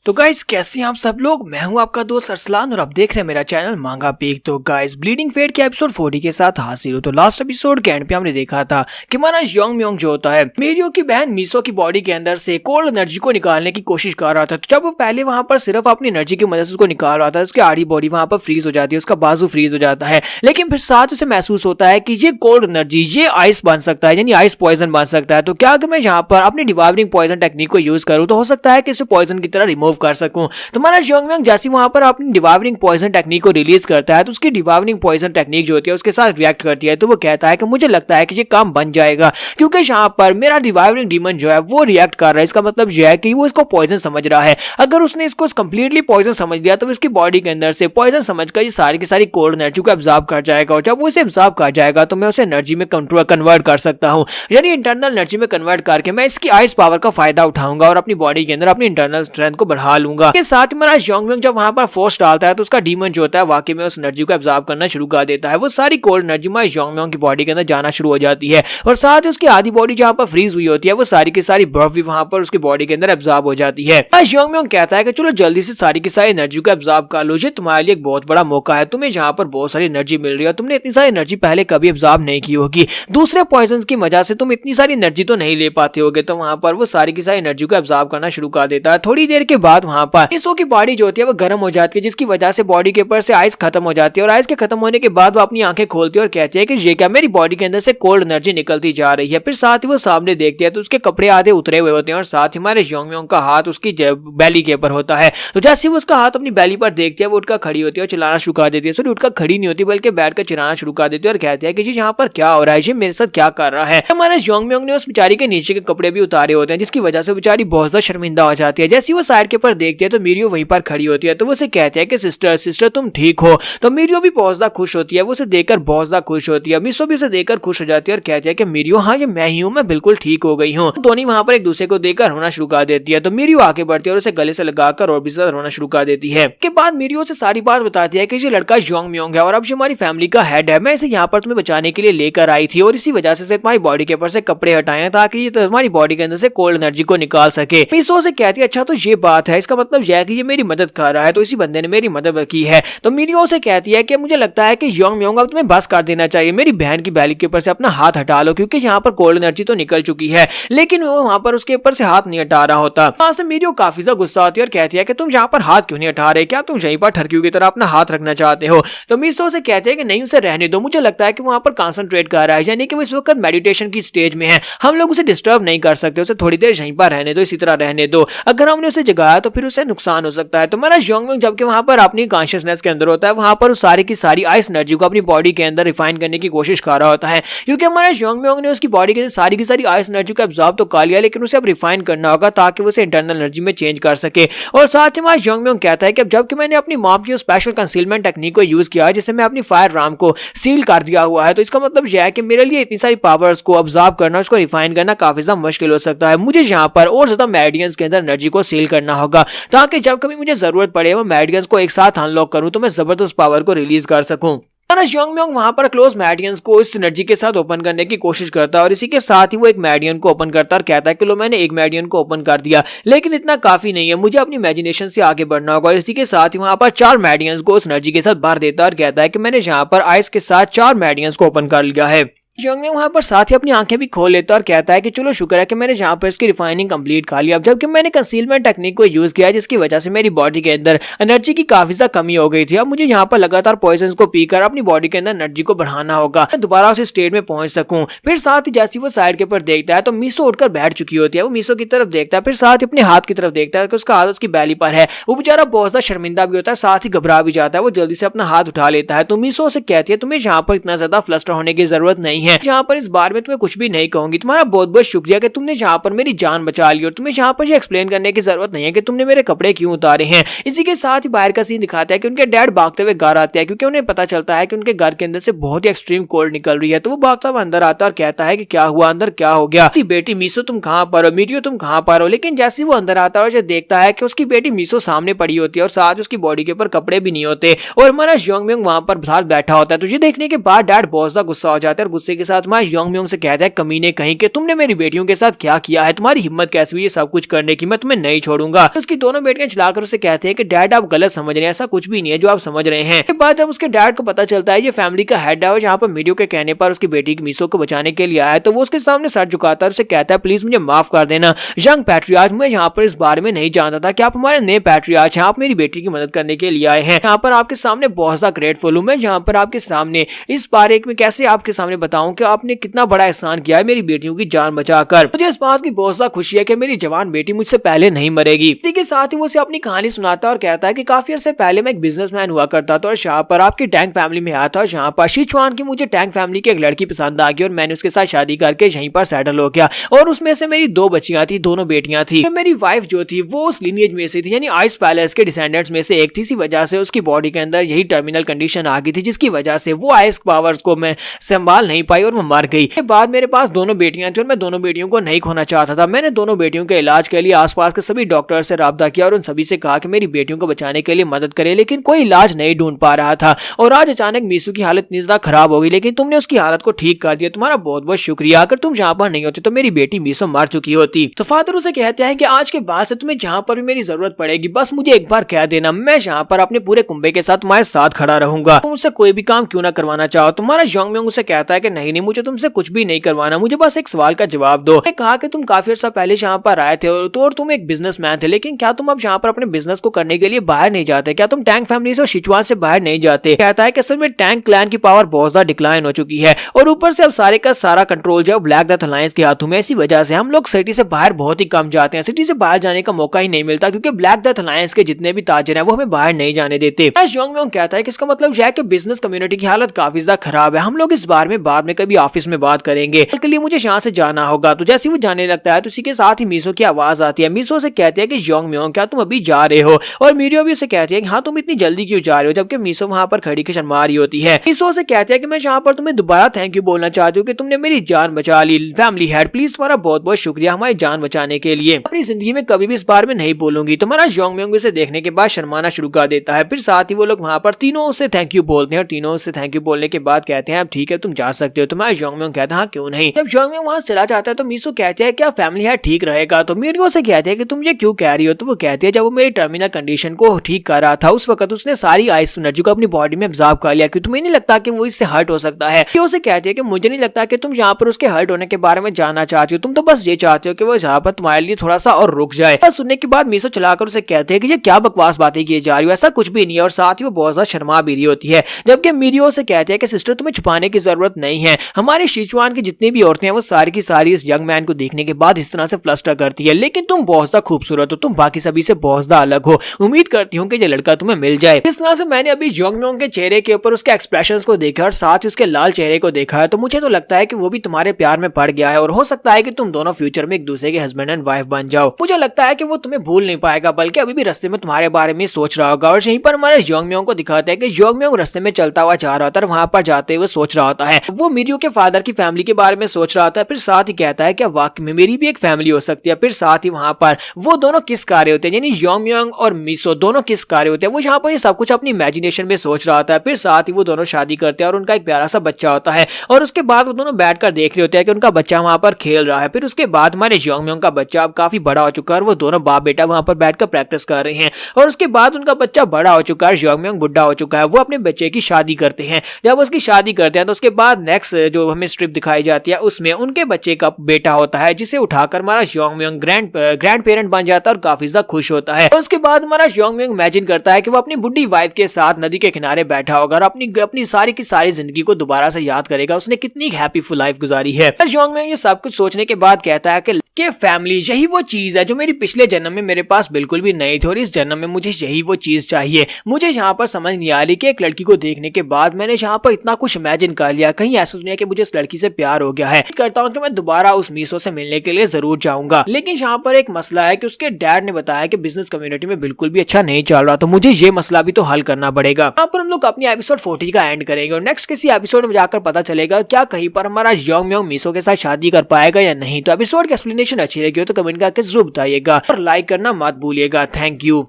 तो गाइस कैसे हैं आप सब लोग। मैं हूं आपका दोस्त अरसलान और आप देख रहे हैं मेरा चैनल मांगा पीक। तो गाइस ब्लीडिंग फेट के एपिसोड 40 के साथ हाजिर हूं। तो लास्ट एपिसोड के एंड पे हमने देखा था कि हमारा योंग म्योंग जो होता है मेरियो की बहन मीसो की बॉडी के अंदर से कोल्ड एनर्जी को निकालने की कोशिश कर रहा था। तो जब वो पहले वहां पर सिर्फ अपनी एनर्जी की मदद से उसको निकाल रहा था, उसकी आधी बॉडी वहां पर फ्रीज हो जाती है, उसका बाजू फ्रीज हो जाता है। लेकिन फिर साथ उसे महसूस होता है कि ये कोल्ड एनर्जी ये आइस बन सकता है, यानी आइस पॉइजन बन सकता है। तो क्या अगर मैं यहाँ पर अपनी डिवाइविंग पॉइजन टेक्निक को यूज करूँ तो हो सकता है कि इसे पॉइजन की तरह रिमूव कर सकूं। तो हमारा योंग म्योंग जैसे वहां पर अपनी डिवाइविंग पॉइजन टेक्निक को रिलीज करता है तो उसकी डिवाइविंग पॉइजन टेक्निक जो होती है उसके साथ रिएक्ट करती है। तो वो कहता है कि मुझे लगता है कि ये काम बन जाएगा क्योंकि यहाँ पर मेरा डिवाइविंग डीमन जो है वो रिएक्ट कर रहा है। इसका मतलब यह है कि वो इसको पॉइजन समझ रहा है। अगर उसने इसको कंप्लीटली पॉइजन समझ लिया तो इसकी बॉडी के अंदर से पॉइजन समझकर ये सारी की सारी कोल्ड एनर्जी को एब्जॉर्ब कर जाएगा और जब वो इसे एब्जॉर्ब कर जाएगा तो मैं उसे एनर्जी में कन्वर्ट कर सकता हूँ, यानी इंटरनल एनर्जी में कन्वर्ट करके मैं इसकी आइस पावर का फायदा उठाऊंगा और अपनी बॉडी के अंदर अपनी इंटरनल स्ट्रेंथ को बढ़ा लूंगा। इसके साथ ही मेरा योंग म्योंग जब वहां पर फोर्स डालता है तो उसका डीमन जो होता है वाकई में उस एनर्जी को एब्जॉर्ब करना शुरू कर देता है। वो सारी कोल्ड एनर्जी में योंग म्योंग की बॉडी के अंदर जाना शुरू हो जाती है और साथ ही उसकी आधी बॉडी जहां पर फ्रीज हुई होती है वो सारी की सारी बर्फ भी वहां पर उसकी बॉडी के अंदर एब्जॉर्ब हो जाती है। योंग म्योंग कहता है कि चलो जल्दी से सारी की सारी एनर्जी को एब्जॉर्ब कर लो, ये तुम्हारे लिए एक बहुत बड़ा मौका है। तुम्हें जहां पर बहुत सारी एनर्जी मिल रही है, तुमने इतनी सारी एनर्जी पहले कभी एब्जॉर्ब नहीं की होगी, दूसरे पॉइजन की वजह से तुम इतनी सारी एनर्जी तो नहीं ले पाते होगे। तो वहां पर वो सारी की सारी एनर्जी को एब्जॉर्ब करना शुरू कर देता है। थोड़ी देर के बाद वहां पर मीसो की बॉडी जो होती है वो गर्म हो जाती है जिसकी वजह से बॉडी के ऊपर से आइस खत्म हो जाती है और आइस के खत्म होने के बाद वो अपनी आंखें खोलती है और कहती है कि ये क्या मेरी बॉडी के अंदर से कोल्ड एनर्जी निकलती जा रही है। फिर साथ ही वो सामने देखती है तो उसके कपड़े आधे उतरे हुए होते हैं और साथ ही हमारे योंग म्योंग का हाथ उसकी बैली के ऊपर होता है। तो जैसे वो उसका हाथ अपनी बैली पर देखती है वो उठकर खड़ी होती है और चिल्लाना शुरू कर देती है। सॉरी, उठकर खड़ी नहीं होती बल्कि बैठकर चिल्लाना शुरू कर देती है और कहती है कि जी यहाँ पर क्या हो रहा है, ये मेरे साथ क्या कर रहा है। हमारे योंग म्योंग ने उस बेचारी के नीचे के कपड़े भी उतारे होते हैं जिसकी वजह से बेचारी बहुत ज्यादा शर्मिंदा हो जाती है। जैसे वो साइड के ऊपर देखती है तो मीरियो वहीं पर खड़ी होती है। तो वो उसे कहती है कि सिस्टर तुम ठीक हो। तो मीरियो भी बहुत ज्यादा खुश होती है, वो उसे देखकर बहुत ज्यादा खुश होती है। मीसो भी उसे देखकर खुश हो जाती है और कहती है कि मीरियो हाँ ये मैं ही हूँ, मैं बिल्कुल ठीक हो गई हूँ। दोनों वहां पर एक दूसरे को देखकर रोना शुरू कर देती है। तो मीरियो आगे बढ़ती है और उसे गले से लगाकर और भी ज्यादा रोना शुरू कर देती है। के बाद मीरियो से सारी बात बताती है कि ये लड़का योंग म्योंग है और अब ये हमारी फैमिली का हेड है। मैं इसे यहाँ पर तुम्हें बचाने के लिए लेकर आई थी और इसी वजह से तुम्हारी बॉडी के ऊपर से कपड़े हटाए ताकि ये तुम्हारी बॉडी के अंदर से कोल्ड एनर्जी को निकाल सके। मीसो से कहती है अच्छा तो ये बात है, इसका मतलब यह है कि ये मेरी मदद कर रहा है, तो इसी बंदे ने मेरी मदद की है। तो मीरियो से कहती है कि मुझे लगता है कि योंग म्योंग अब तुम्हें बस कर देना चाहिए, मेरी बहन की बैली के ऊपर से अपना हाथ हटा लो क्योंकि यहाँ पर कोल्ड एनर्जी तो निकल चुकी है। लेकिन वो वहां पर उसके ऊपर से हाथ नहीं हटा रहा होता। वहां से मीरियो काफी ज्यादा गुस्सा होती है और कहती है कि तुम यहाँ पर हाथ क्यों नहीं हटा रहे, क्या तुम यहीं पर ठरकियों की तरह अपना हाथ रखना चाहते हो। तो मीसो से कहते हैं कि नहीं उसे रहने दो, मुझे लगता है कि वहां पर कंसंट्रेट कर रहा है, यानी कि वो इस वक्त मेडिटेशन की स्टेज में है, हम लोग उसे डिस्टर्ब नहीं कर सकते, उसे थोड़ी देर यहीं पर रहने दो, इसी तरह रहने दो। अगर हमने उसे जगाया तो फिर उसे नुकसान हो सकता है। तो हमारा योंग म्योंग जबकि वहां पर अपनी कॉन्शियसनेस के अंदर होता है वहां पर सारी की सारी आइस एनर्जी को अपनी बॉडी के अंदर रिफाइन करने की कोशिश कर रहा होता है क्योंकि हमारे योंग म्योंग ने उसकी बॉडी के अंदर सारी की सारी आइस एनर्जी को एब्जॉर्ब तो कर लिया लेकिन उसे अब रिफाइन करना होगा ताकि वो उसे इंटरनल एनर्जी में चेंज कर सके। और साथ ही हमारा योंग म्योंग कहता है कि जबकि मैंने अपनी मॉम की स्पेशल कंसीलमेंट टेक्निक को यूज किया है जिससे मैं अपनी फायर राम को सील कर दिया हुआ है, तो इसका मतलब यह है कि मेरे लिए इतनी सारी पावर्स को ऑब्जर्व करना, उसको रिफाइन करना काफी ज्यादा मुश्किल हो सकता है। मुझे यहाँ पर और ज्यादा मेरिडियंस के अंदर एनर्जी को सील करना होगा ताकि जब कभी मुझे जरूरत पड़े वो मेरिडियंस को एक साथ अनलॉक करूं तो मैं जबरदस्त पावर को रिलीज कर सकूं। योंग म्योंग वहां पर क्लोज मेरिडियंस को इस एनर्जी के साथ ओपन करने की कोशिश करता है और इसी के साथ ही वो एक मेरिडियन को ओपन करता है और कहता है कि लो मैंने एक मेरिडियन को ओपन कर दिया लेकिन इतना काफी नहीं है, मुझे अपनी इमेजिनेशन से आगे बढ़ना होगा। और इसी के साथ ही वहां पर 4 मेरिडियंस को उस एनर्जी के साथ भर देता है और कहता है कि मैंने यहाँ पर आइस के साथ 4 मेरिडियंस को ओपन कर लिया है। योंग म्योंग वहां पर साथ ही अपनी आंखें भी खोल लेता है और कहता है कि चलो शुक्र है कि मैंने यहाँ पर इसकी रिफाइनिंग कंप्लीट कर लिया। अब जबकि मैंने कंसीलमेंट टेक्निक को यूज किया जिसकी वजह से मेरी बॉडी के अंदर एनर्जी की काफी ज्यादा कमी हो गई थी, अब मुझे यहाँ पर लगातार पॉइजन को पीकर अपनी बॉडी के अंदर एनर्जी को बढ़ाना होगा, दोबारा उस स्टेट में पहुंच सकूं। फिर साथ ही जैसे वो साइड के ऊपर देखता है तो मीसो उठकर बैठ चुकी होती है, वो मीसो की तरफ देखता है, फिर साथ ही अपने हाथ की तरफ देखता है कि उसका हाथ उसकी बैली पर है। वो बेचारा बहुत ज्यादा शर्मिंदा भी होता है, साथ ही घबरा भी जाता है, वो जल्दी से अपना हाथ उठा लेता है। तो मीसो से कहती है तुम्हें यहाँ पर इतना ज्यादा फ्लस्टर होने की जरूरत नहीं है, यहाँ पर इस में तुम्हें कुछ भी नहीं कहूंगी, तुम्हारा बहुत बहुत शुक्रिया कि तुमने यहाँ पर मेरी जान बचा ली और तुम्हें यहाँ पर ये एक्सप्लेन करने की जरूरत नहीं है कि तुमने मेरे कपड़े क्यों उतारे हैं। इसी के साथ ही बाहर का सीन दिखाता है कि उनके डैड भागते हुए घर आते हैं क्योंकि उन्हें पता चलता है कि उनके घर के अंदर से बहुत ही एक्सट्रीम कोल्ड निकल रही है। तो वो भागता हुआ अंदर आता है और कहता है कि क्या हुआ, अंदर क्या हो गया, बेटी मीसो तुम कहाँ पर हो, मीडियो तुम कहाँ पर हो। लेकिन जैसे वो अंदर आता है और देखता है कि उसकी बेटी मीसो सामने पड़ी होती है और साथ उसकी बॉडी के ऊपर कपड़े भी नहीं होते और हमारा योंग म्योंग वहां पर बैठा होता है। तो ये देखने के बाद डैड बहुत ज्यादा गुस्सा हो जाता है और गुस्से गुस्से के साथ हमारे योंग म्योंग से कहता है, कमीने कहीं के तुमने मेरी बेटियों के साथ क्या किया है, तुम्हारी हिम्मत कैसे हुई ये सब कुछ करने की, मैं तुम्हें नहीं छोड़ूंगा। उसकी दोनों बेटियां चिल्लाकर उसे कहते हैं कि डैड आप गलत समझ रहे हैं, ऐसा कुछ भी नहीं है जो आप समझ रहे हैं। इसके बाद जब उसके डैड को पता चलता है ये फैमिली का हेड है और जहाँ पर मीडियो के कहने पर उसकी बेटी मीसो को बचाने के लिए आया, तो वो उसके सामने सर झुकाता है, उसे कहता है प्लीज मुझे माफ कर देना यंग पैट्रियार्च, मैं यहाँ पर इस बारे में नहीं जानता था कि आप हमारे नए पैट्रियार्च हैं, आप मेरी बेटी की मदद करने के लिए आए हैं। यहाँ पर आपके सामने बहुत ज्यादा ग्रेटफुल हूँ मैं, यहाँ पर आपके सामने इस बारे में कैसे आपके सामने बताऊं कि आपने कितना बड़ा एहसान किया है मेरी बेटियों की जान बचाकर। मुझे इस बात की बहुत ज्यादा खुशी है कि मेरी जवान बेटी मुझसे पहले नहीं मरेगी। इसी के साथ ही वो उसे अपनी कहानी सुनाता है और कहता है कि काफी अर्से पहले मैं एक बिजनेसमैन हुआ करता था और यहाँ पर आपकी टैंक फैमिली में आया था और यहाँ पर सिचुआन की मुझे टैंक फैमिली की एक लड़की पसंद आ गई और मैंने उसके साथ शादी करके यहीं पर सेटल हो गया और उसमें से मेरी 2 बच्चियां थी, दोनों बेटियां थी। मेरी वाइफ जो थी वो उस लिनिएज में से थी, यानी आइस पैलेस के डिसेंडेंट्स में से एक थी। इसी वजह से उसकी बॉडी के अंदर यही टर्मिनल कंडीशन आ गई थी जिसकी वजह से वो आइस पावर्स को मैं संभाल नहीं पाई और वो मर गई। के बाद मेरे पास दोनों बेटियां थी और मैं दोनों बेटियों को नहीं खोना चाहता था। मैंने दोनों बेटियों के इलाज के लिए आसपास के सभी डॉक्टर से राब्ता किया और उन सभी से कहा कि मेरी बेटियों को बचाने के लिए मदद करे, लेकिन कोई इलाज नहीं ढूंढ पा रहा था। और आज अचानक मीसू की हालत इतनी ज्यादा खराब हो गई, लेकिन तुमने उसकी हालत को ठीक कर दिया, तुम्हारा बहुत बहुत शुक्रिया। अगर तुम जहाँ पर नहीं होते तो मेरी बेटी मीसो मर चुकी होती। तो फादर उसे कहते हैं कि आज के बाद से तुम्हें जहाँ पर भी मेरी जरूरत पड़ेगी बस मुझे एक बार कह देना, मैं यहाँ पर अपने पूरे कुंबे के साथ तुम्हारे साथ खड़ा रहूंगा, तुम मुझसे कोई भी काम क्यों ना करवाना चाहो। तुम्हारा योंग म्योंग उसे कहता है कि नहीं नहीं, मुझे तुमसे कुछ भी नहीं करवाना, मुझे बस एक सवाल का जवाब दो। मैंने कहा कि तुम काफी अर्सा पहले यहाँ पर आए थे और तुम एक बिजनेसमैन थे, लेकिन क्या तुम अब यहाँ पर अपने बिजनेस को करने के लिए बाहर नहीं जाते, क्या तुम टैंक फैमिली से और सिचुआन से बाहर नहीं जाते। कहता है कि असल में टैंक क्लैन की पावर बहुत ज्यादा डिक्लाइन हो चुकी है और ऊपर से अब सारे का सारा कंट्रोल जो ब्लैक डेथ अलायंस के हाथों में, इसी वजह से हम लोग सिटी से बाहर बहुत ही कम जाते हैं, सिटी से बाहर जाने का मौका ही नहीं मिलता क्योंकि ब्लैक डेथ अलायंस के जितने भी ताजर हैं वो हमें बाहर नहीं जाने देते। योंग म्योंग कहता है कि इसका मतलब यह है कि बिजनेस कम्युनिटी की हालत काफी ज्यादा खराब है, हम लोग इस बारे में बाद में कभी ऑफिस में बात करेंगे, कल के लिए मुझे यहाँ से जाना होगा। तो जैसे वो जाने लगता है तो उसी के साथ ही मीसो की आवाज आती है। मीसो से कहती है कि योंग म्योंग क्या तुम अभी जा रहे हो, और मीडियो भी उसे कहती है कि हाँ तुम इतनी जल्दी क्यों जा रहे हो, जबकि मीसो वहाँ पर खड़ी के शर्मा रही होती है। मीसो से कहती है कि मैं यहाँ पर तुम्हें दोबारा थैंक यू बोलना चाहती हूँ कि तुमने मेरी जान बचा ली। फैमिली हेड प्लीज तुम्हारा बहुत बहुत शुक्रिया हमारी जान बचाने के लिए, अपनी जिंदगी में कभी भी इस बारे में नहीं बोलूंगी। तुम्हारा योंग म्योंग इसे देखने के बाद शर्माना शुरू कर देता है। फिर साथ ही वो लोग वहाँ पर तीनों से थैंक यू बोलते हैं और तीनों से थैंक यू बोलने के बाद कहते हैं अब ठीक है तुम जा सकते हो। तुम्हारा योंग म्योंग कहता है हाँ क्यों नहीं। जब योंग म्योंग वहाँ चला जाता है तो मीसो कहती है क्या फैमिली हेड ठीक रहेगा, तो मीडियो से कहते हैं कि तुम ये क्यों कह रही हो, तो वो कहती है जब वो मेरी टर्मिनल कंडीशन को ठीक कर रहा था उस वक्त उसने सारी आइस एनर्जी को अपनी बॉडी में अब्जॉर्ब कर लिया कि तुम्हें नहीं लगता कि वो इससे हर्ट हो सकता है। तो उसे कहती है कि मुझे नहीं लगता कि तुम यहाँ पर उसके हर्ट होने के बारे में जानना चाहती हो, तुम तो बस ये चाहते हो कि वो यहाँ पर तुम्हारे लिए थोड़ा सा और रुक जाए। बस सुनने के बाद मीसो चलाकर उसे कहते हैं कि ये क्या बकवास बातें की जा रही हो, ऐसा कुछ भी नहीं है, और साथ ही वो बहुत ज्यादा शर्मा भी रही होती है। जबकि मीडियो से कहते हैं कि सिस्टर तुम्हें छुपाने की जरूरत नहीं है, हमारे सिचुआन की जितनी भी औरतें हैं वो सारी की सारी इस यंग मैन को देखने के बाद इस तरह से फ्लस्टर करती है, लेकिन तुम बहुत ज्यादा खूबसूरत हो, तुम बाकी सभी से बहुत ज्यादा अलग हो, उम्मीद करती हूँ कि ये लड़का तुम्हें मिल जाए। इस तरह से मैंने अभी योंग म्योंग के चेहरे के ऊपर उसके एक्सप्रेशंस को देखा और साथ ही उसके लाल चेहरे को देखा है, तो मुझे तो लगता है कि वो भी तुम्हारे प्यार में पड़ गया है और हो सकता है कि तुम दोनों फ्यूचर में एक दूसरे के हस्बैंड एंड वाइफ बन जाओ। मुझे लगता है कि वो तुम्हें भूल नहीं पाएगा बल्कि अभी भी रास्ते में तुम्हारे बारे में सोच रहा होगा। और यहीं पर हमारे योंग म्योंग को दिखाते हैं कि योंग म्योंग रास्ते में चलता हुआ जा रहा था और वहां पर जाते हुए सोच रहा होता है, वो मीडियो के फादर की फैमिली के बारे में सोच रहा था। फिर साथ ही कहता है कि वाकई में मेरी भी एक फैमिली हो सकती है। फिर साथ ही वहां पर वो दोनों किस कार्य होते हैं, यानी योंग म्योंग और मीसो दोनों किस कार्य होते हैं, वो यहाँ पर ये सब कुछ अपनी इमेजिनेशन में सोच रहा था। फिर साथ ही वो दोनों शादी करते हैं और उनका एक प्यारा सा बच्चा होता है और उसके बाद वो दोनों बैठकर देख रहे होते हैं कि उनका बच्चा वहां पर खेल रहा है। फिर उसके बाद हमारे योंग म्योंग का बच्चा अब काफी बड़ा हो चुका है और वो दोनों बाप बेटा वहां पर बैठकर प्रैक्टिस कर रहे हैं। और उसके बाद उनका बच्चा बड़ा हो चुका है, योंग म्योंग बुढ़ा हो चुका है, वो अपने बच्चे की शादी करते हैं। जब उसकी शादी करते हैं तो उसके बाद नेक्स्ट जो हमें स्ट्रिप दिखाई जाती है उसमें उनके बच्चे का बेटा होता है जिसे उठाकर हमारा योंग म्योंग ग्रैंड पेरेंट बन जाता है और काफी ज्यादा खुश होता है। और उसके बाद हमारा योंग म्योंग इमेजिन करता है कि वो अपनी बुढ़ी वाइफ के साथ नदी के किनारे बैठा होगा और अपनी सारी की सारी जिंदगी को दोबारा से याद करेगा, उसने कितनी हैप्पीफुल लाइफ गुजारी है। योंग म्योंग ये सब कुछ सोचने के बाद कहता है कि फैमिली यही वो चीज है जो मेरी पिछले जन्म में मेरे पास बिल्कुल भी नहीं थी और इस जन्म में मुझे यही वो चीज चाहिए। मुझे यहाँ पर समझ नहीं आ रही कि एक लड़की को देखने के बाद मैंने यहाँ पर इतना कुछ इमेजिन कर लिया, कहीं ऐसा नहीं है कि मुझे इस लड़की से प्यार हो गया है। करता हूँ कि मैं दोबारा उस मीसो से मिलने के लिए जरूर जाऊंगा, लेकिन यहाँ पर एक मसला है कि उसके डैड ने बताया कि बिजनेस कम्युनिटी में बिल्कुल भी अच्छा नहीं चल रहा, तो मुझे ये मसला भी तो हल करना पड़ेगा। यहाँ पर हम लोग अपनी एपिसोड 40 का एंड करेंगे और नेक्स्ट किसी एपिसोड में जाकर पता चलेगा क्या कहीं पर हमारा योंग म्योंग मीसो के साथ शादी कर पाएगा या नहीं। तो एपिसोड की एक्सप्लेनेशन अच्छी लगी हो तो कमेंट करके जरूर बताइएगा और लाइक करना मत भूलिएगा। Thank you.